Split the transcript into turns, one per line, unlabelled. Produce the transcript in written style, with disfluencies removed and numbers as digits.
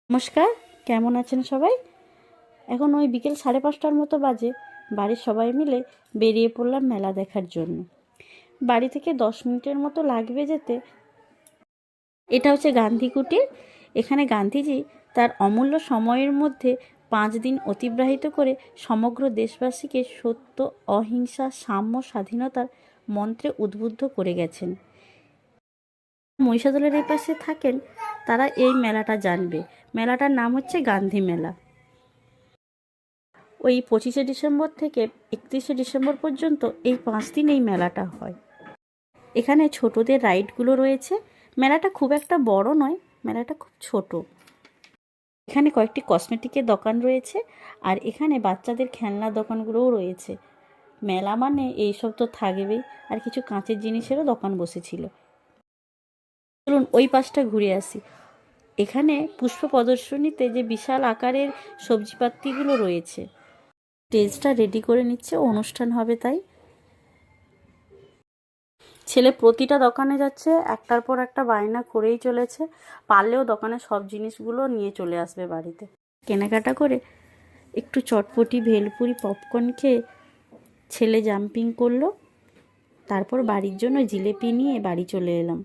নমস্কার, কেমন আছেন সবাই? এখন ওই বিকেল 5:30টার মতো বাজে। বাড়ির সবাই মিলে বেরিয়ে পড়লাম মেলা দেখার জন্য। বাড়ি থেকে 10 মিনিটের মতো লাগবে যেতে। এটা হচ্ছে গান্ধী কুটির। এখানে গান্ধীজি তার অমূল্য সময়ের মধ্যে 5 দিন অতিবাহিত করে সমগ্র দেশবাসীকে সত্য, অহিংসা, সাম্য, স্বাধীনতার মন্ত্রে উদ্বুদ্ধ করে গেছেন। মহিষাদলের এই পাশে থাকেন, তারা এই মেলাটা জানবে। মেলাটার নাম হচ্ছে গান্ধী মেলা। ওই 25শে ডিসেম্বর থেকে 31শে ডিসেম্বর পর্যন্ত এই 5 দিন এই মেলাটা হয়। এখানে ছোটদের রাইডগুলো রয়েছে। মেলাটা খুব একটা বড় নয়, মেলাটা খুব ছোট। এখানে কয়েকটি কসমেটিকের দোকান রয়েছে, আর এখানে বাচ্চাদের খেলনার দোকানগুলোও রয়েছে। মেলা মানে এইসব তো থাকবেই, আর কিছু কাঁচের জিনিসেরও দোকান বসেছিল। চলুন ওই পাশটা ঘুরে আসি। এখানে পুষ্প প্রদর্শনীতে যে বিশাল আকারের সবজিপাতিগুলো রয়েছে, স্টেজটা রেডি করে নিচ্ছে, অনুষ্ঠান হবে তাই। ছেলে প্রতিটা দোকানে যাচ্ছে, একটার পর একটা বায়না করেই চলেছে। পারলেও দোকানে সব জিনিসগুলো নিয়ে চলে আসবে বাড়িতে। কেনাকাটা করে একটু চটপটি, ভেলপুরি, পপকর্ন খেয়ে ছেলে জাম্পিং করলো। তারপর বাড়ির জন্য জিলেপি নিয়ে বাড়ি চলে এলাম।